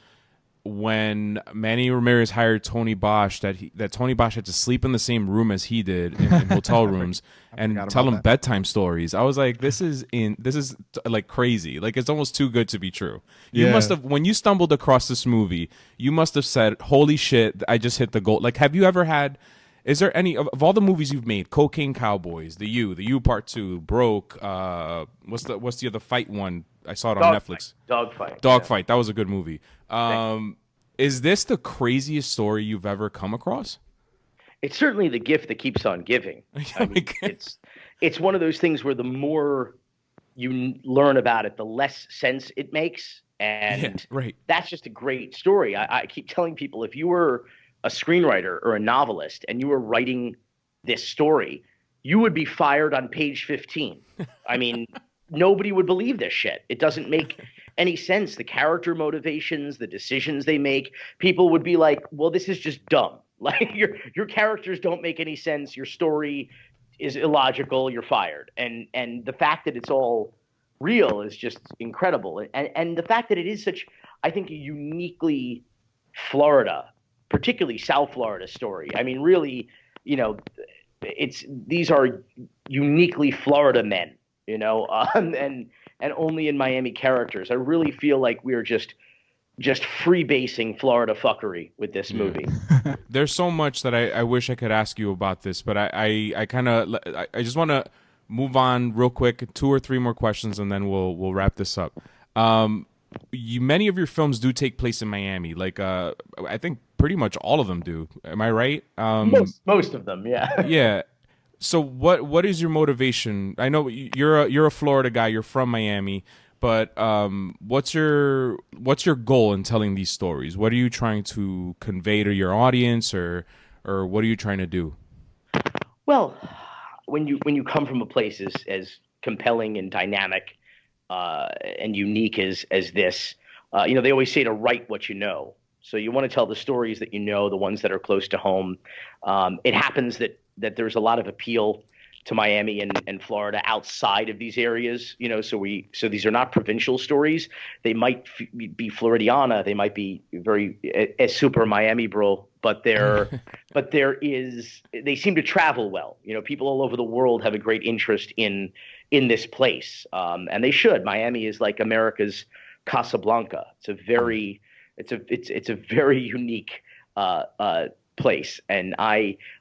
when Manny Ramirez hired Tony Bosch, that Tony Bosch had to sleep in the same room as he did in hotel rooms and tell him bedtime stories. I was like, this is like crazy. Like, it's almost too good to be true. You must have, when you stumbled across this movie, you must have said, holy shit, I just hit the goal. Like, have you ever had, is there any of all the movies you've made, Cocaine Cowboys, The U Part 2, Broke, what's the other fight one? I saw it on Netflix. Dogfight. That was a good movie. Is this the craziest story you've ever come across? It's certainly the gift that keeps on giving. I mean, it's one of those things where the more you learn about it, the less sense it makes. And that's just a great story. I keep telling people, if you were a screenwriter or a novelist and you were writing this story, you would be fired on page 15. I mean, nobody would believe this shit. It doesn't make any sense. The character motivations, the decisions they make, people would be like, well, this is just dumb. Like, your characters don't make any sense. Your story is illogical. You're fired. And the fact that it's all real is just incredible. And the fact that it is such, I think, a uniquely Florida, particularly South Florida story. I mean, really, these are uniquely Florida men, and only in Miami characters. I really feel like we're just freebasing Florida fuckery with this movie. There's so much that I wish I could ask you about this, but I just want to move on real quick, 2 or 3 more questions, and then we'll wrap this up. Many of your films do take place in Miami. Like, I think pretty much all of them do. Am I right? Most of them, yeah. Yeah. So what is your motivation? I know you're a Florida guy. You're from Miami, but what's your goal in telling these stories? What are you trying to convey to your audience, or what are you trying to do? Well, when you come from a place as compelling and dynamic and unique as this, they always say to write what you know. So you want to tell the stories that you know, the ones that are close to home. It happens that there's a lot of appeal to Miami and Florida outside of these areas, so these are not provincial stories. They might be Floridiana, they might be very super Miami bro, but they seem to travel well. People all over the world have a great interest in this place, and they should. Miami is like America's Casablanca. It's a very unique place, and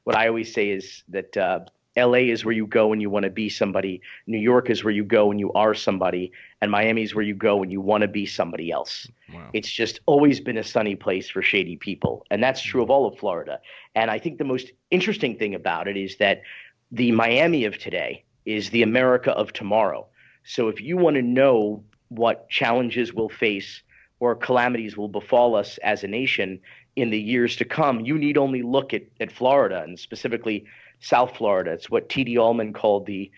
what I always say is that LA is where you go when you want to be somebody. New York is where you go when you are somebody. And Miami is where you go when you want to be somebody else. Wow. It's just always been a sunny place for shady people. And that's true of all of Florida. And I think the most interesting thing about it is that the Miami of today is the America of tomorrow. So if you want to know what challenges we'll face or calamities will befall us as a nation in the years to come, you need only look at Florida, and specifically South Florida. It's what T.D. Allman called the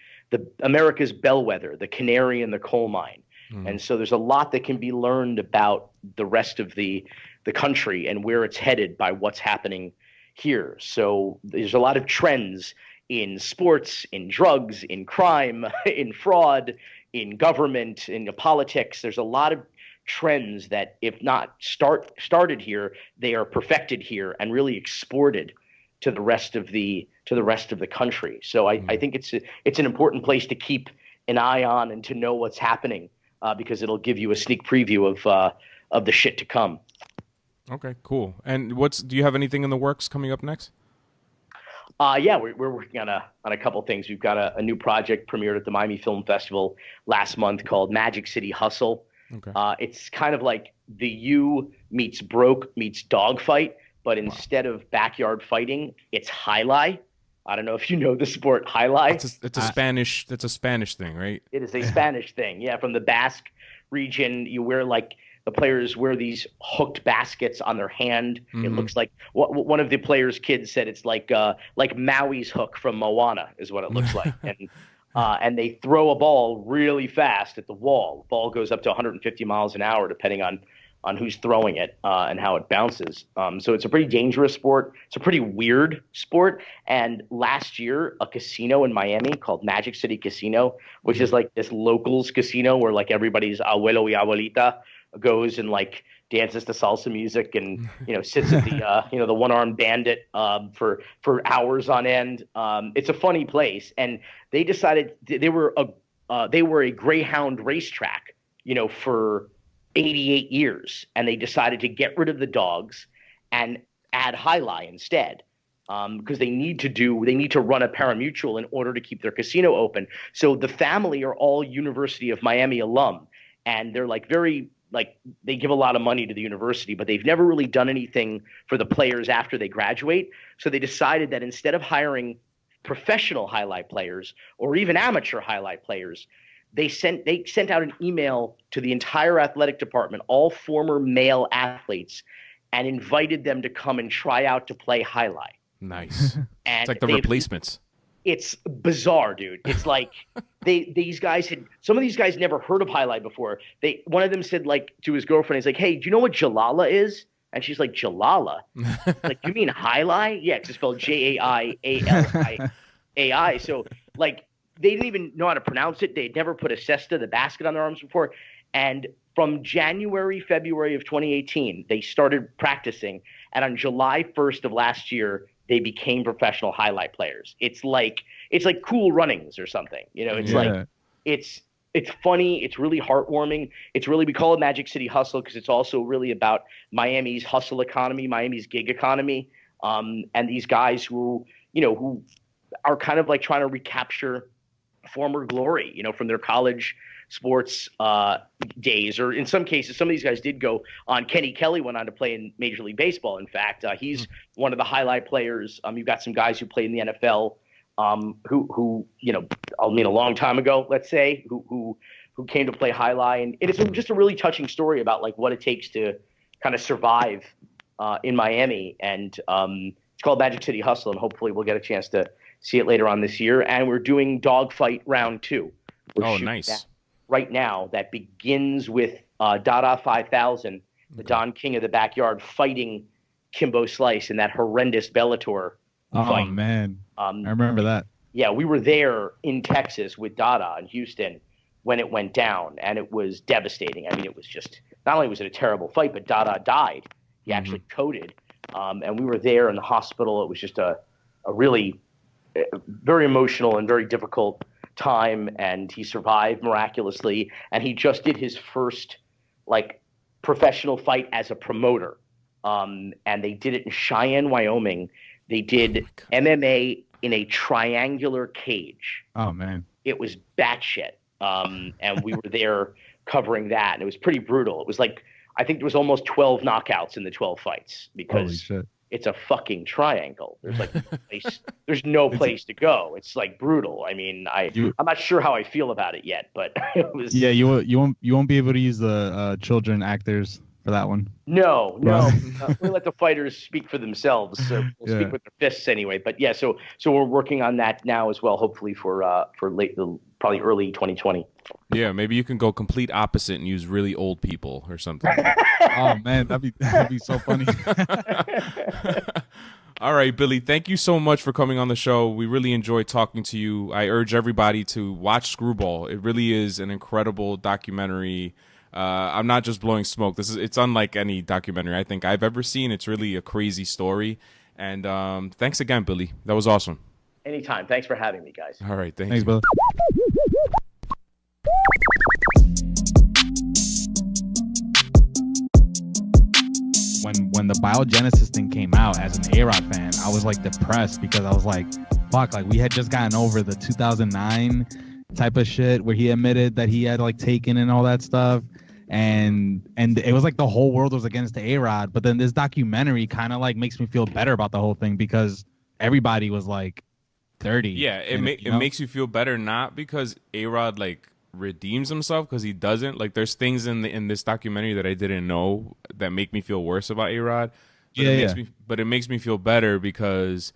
America's bellwether, the canary in the coal mine. And so there's a lot that can be learned about the rest of the country and where it's headed by what's happening here. So there's a lot of trends in sports, in drugs, in crime, in fraud, in government, in politics. There's a lot of trends that, if not started here, they are perfected here and really exported to the rest of the country. So I think it's an important place to keep an eye on and to know what's happening, because it'll give you a sneak preview of the shit to come. Okay, cool. And do you have anything in the works coming up next? Yeah, we're working on a couple things. We've got a new project premiered at the Miami Film Festival last month called Magic City Hustle. Okay. It's kind of like The U meets Broke meets Dogfight, but instead of backyard fighting, it's highlight. I don't know if you know the sport highlight. It's a Spanish thing, right? It is a Spanish thing. Yeah, from the Basque region, the players wear these hooked baskets on their hand. Mm-hmm. It looks like one of the players' kids said it's like Maui's hook from Moana is what it looks like. And they throw a ball really fast at the wall. The ball goes up to 150 miles an hour, depending on who's throwing it and how it bounces. So it's a pretty dangerous sport. It's a pretty weird sport. And last year, a casino in Miami called Magic City Casino, which is like this locals casino where like everybody's abuelo y abuelita goes and like dances to salsa music and sits at the the one-armed bandit for hours on end. It's a funny place, and they decided they were a Greyhound racetrack for 88 years, and they decided to get rid of the dogs and add highlight instead, because they need to run a parimutuel in order to keep their casino open. So the family are all University of Miami alum, and they're they give a lot of money to the university, but they've never really done anything for the players after they graduate. So they decided that instead of hiring professional highlight players or even amateur highlight players, they sent out an email to the entire athletic department, all former male athletes, and invited them to come and try out to play highlight. Nice. And it's like the replacements. It's bizarre, dude. It's like some of these guys never heard of highlight before. One of them said to his girlfriend, he's like, "Hey, do you know what Jalala is?" And she's like, "Jalala?" Like, you mean highlight? Yeah, it's spelled Jaialai. So they didn't even know how to pronounce it. They'd never put a cesta, the basket, on their arms before. And from February of 2018, they started practicing. And on July 1st of last year, they became professional highlight players. It's like Cool Runnings or something. It's funny. It's really heartwarming. We call it Magic City Hustle because it's also really about Miami's hustle economy, Miami's gig economy, and these guys who are kind of like trying to recapture former glory, from their college sports days, or in some cases, some of these guys did go on. Kenny Kelly went on to play in Major League Baseball. In fact, he's one of the highlight players. You've got some guys who played in the NFL, who a long time ago, let's say, who came to play highlight, and it is just a really touching story about what it takes to kind of survive in Miami. And it's called Magic City Hustle, and hopefully we'll get a chance to see it later on this year. And we're doing Dogfight Round 2. Oh, nice. Right now, that begins with Dada 5000, the Don King of the backyard, fighting Kimbo Slice in that horrendous Bellator fight. Oh, man. I remember that. Yeah, we were there in Texas with Dada in Houston when it went down, and it was devastating. I mean, it was just – not only was it a terrible fight, but Dada died. He actually coded. And we were there in the hospital. It was just a really very emotional and very difficult time, and he survived miraculously, and he just did his first professional fight as a promoter, and they did it in Cheyenne, Wyoming. They did MMA in a triangular cage. Oh man, it was batshit. And we were there covering that, and it was pretty brutal. It was like, I think there was almost 12 knockouts in the 12 fights because it's a fucking triangle. There's like there's no place to go. It's like brutal. I mean, I'm not sure how I feel about it yet, but it was. Yeah, you won't be able to use the children actors for that one. No. We let the fighters speak for themselves. So we'll speak with their fists anyway. But yeah, so we're working on that now as well. Hopefully for probably early 2020. Yeah, maybe you can go complete opposite and use really old people or something. Oh man, that'd be so funny. All right, Billy, thank you so much for coming on the show. We really enjoyed talking to you. I urge everybody to watch Screwball. It really is an incredible documentary. I'm not just blowing smoke. It's unlike any documentary I think I've ever seen. It's really a crazy story. And thanks again, Billy. That was awesome. Anytime. Thanks for having me, guys. All right, thanks, Billy. When the biogenesis thing came out, as an A-Rod fan, I was like depressed because I was like, fuck, like we had just gotten over the 2009 type of shit where he admitted that he had like taken and all that stuff. And it was like the whole world was against the A-Rod. But then this documentary kind of like makes me feel better about the whole thing because everybody was like dirty. Yeah, it makes you feel better, not because A-Rod like redeems himself, because he doesn't. Like there's things in this documentary that I didn't know that make me feel worse about A-Rod. But it makes me feel better because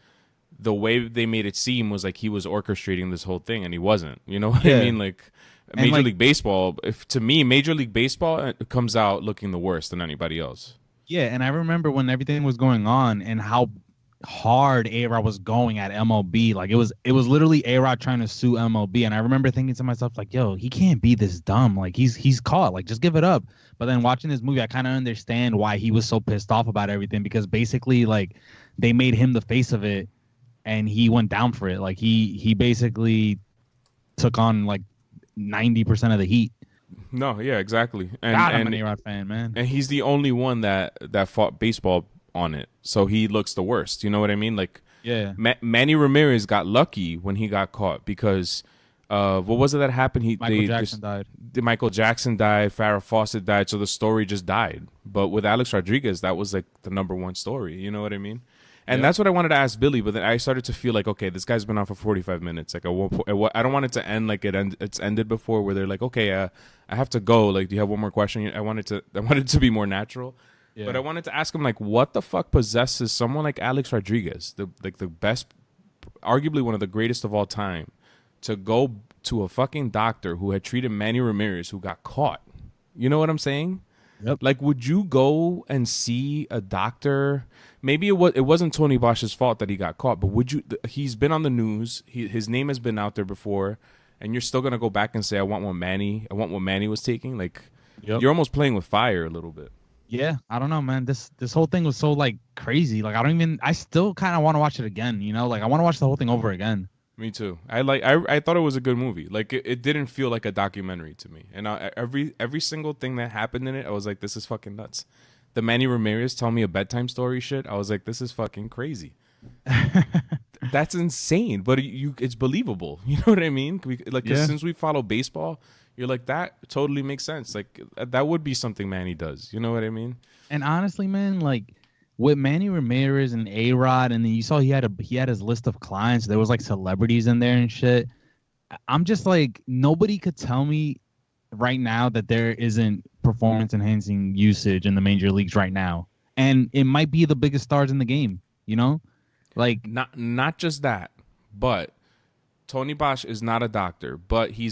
the way they made it seem was like he was orchestrating this whole thing, and he wasn't. You know what I mean? Like Major League Baseball, to me, Major League Baseball comes out looking the worst than anybody else. Yeah, and I remember when everything was going on and how hard A-Rod was going at MLB. Like it was literally A-Rod trying to sue MLB, and I remember thinking to myself like, yo, he can't be this dumb. Like he's caught. Like just give it up. But then watching this movie, I kind of understand why he was so pissed off about everything, because basically like they made him the face of it, and he went down for it. Like he basically took on like 90% of the heat. No, yeah, exactly. And I'm an A-Rod fan, man. And he's the only one that fought baseball on it, so he looks the worst. You know what I mean? Like, yeah, Manny Ramirez got lucky when he got caught because what was it that happened? Michael Jackson died. Michael Jackson died. Farrah Fawcett died. So the story just died. But with Alex Rodriguez, that was like the #1 story. You know what I mean? And that's what I wanted to ask Billy, but then I started to feel like, okay, this guy's been on for 45 minutes. Like, I don't want it to end like it's ended before, where they're like, okay, I have to go. Like, do you have one more question? I wanted to be more natural. Yeah. But I wanted to ask him, like, what the fuck possesses someone like Alex Rodriguez, the best, arguably one of the greatest of all time, to go to a fucking doctor who had treated Manny Ramirez, who got caught? You know what I'm saying? Yep. Like, would you go and see a doctor? Maybe it wasn't Tony Bosch's fault that he got caught, but would you? He's been on the news. His name has been out there before, and you're still gonna go back and say, I want what Manny was taking. Like, you're almost playing with fire a little bit. Yeah, I don't know, man. This whole thing was so like crazy. Like, I still kind of want to watch it again. You know, like I want to watch the whole thing over again. Me too. I thought it was a good movie. Like it didn't feel like a documentary to me. And every single thing that happened in it, I was like, this is fucking nuts. The Manny Ramirez tell me a bedtime story shit, I was like, this is fucking crazy. That's insane, but it's believable. You know what I mean? Since we follow baseball, you're like, that totally makes sense. Like that would be something Manny does. You know what I mean? And honestly, man, like with Manny Ramirez and A-Rod, and then you saw he had his list of clients. There was like celebrities in there and shit. I'm just like, nobody could tell me right now that there isn't performance enhancing usage in the major leagues right now, and it might be the biggest stars in the game. You know, like not just that, but Tony Bosch is not a doctor, but he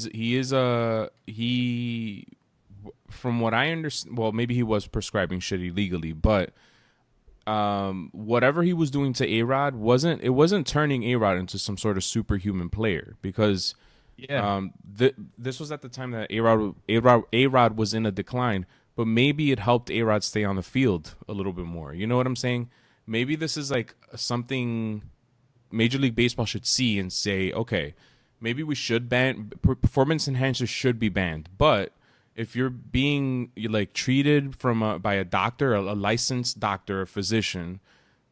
from what I understand, well, maybe he was prescribing shit illegally, but whatever he was doing to A-Rod wasn't turning A-Rod into some sort of superhuman player, because this was at the time that A-Rod was in a decline, but maybe it helped A-Rod stay on the field a little bit more. You know what I'm saying? Maybe this is like something Major League Baseball should see and say, okay, maybe we should ban performance enhancers, should be banned, but if you're being like treated by a doctor, a licensed doctor, a physician,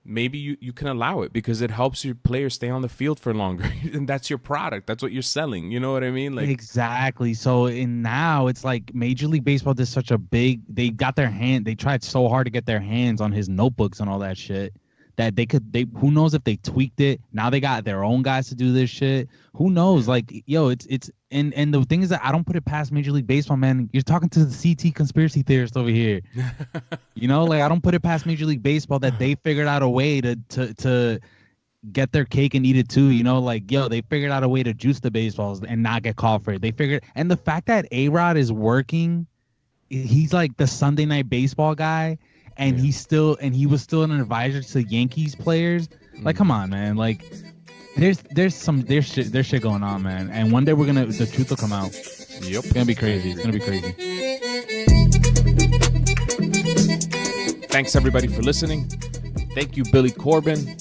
maybe you can allow it because it helps your players stay on the field for longer. And that's your product. That's what you're selling. You know what I mean? Like exactly. So now it's like Major League Baseball did such a big, they tried so hard to get their hands on his notebooks and all that shit that who knows if they tweaked it. Now they got their own guys to do this shit. Who knows? Like, yo, and the thing is that I don't put it past Major League Baseball, man. You're talking to the CT conspiracy theorist over here. You know, like I don't put it past Major League Baseball that they figured out a way to get their cake and eat it too. You know, like, yo, they figured out a way to juice the baseballs and not get called for it. And the fact that A-Rod is working, he's like the Sunday Night Baseball guy. And he was still an advisor to Yankees players. Like, come on, man. Like, there's shit going on, man. And one day the truth will come out. Yep. It's gonna be crazy. It's gonna be crazy. Thanks everybody for listening. Thank you, Billy Corben.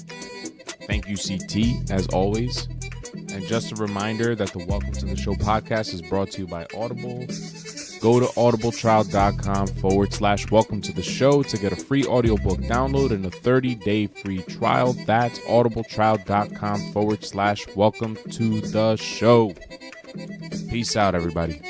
Thank you, CT, as always. And just a reminder that the Welcome to the Show podcast is brought to you by Audible. Go to audibletrial.com/welcome to the show to get a free audiobook download and a 30-day free trial. That's audibletrial.com/welcome to the show. Peace out, everybody.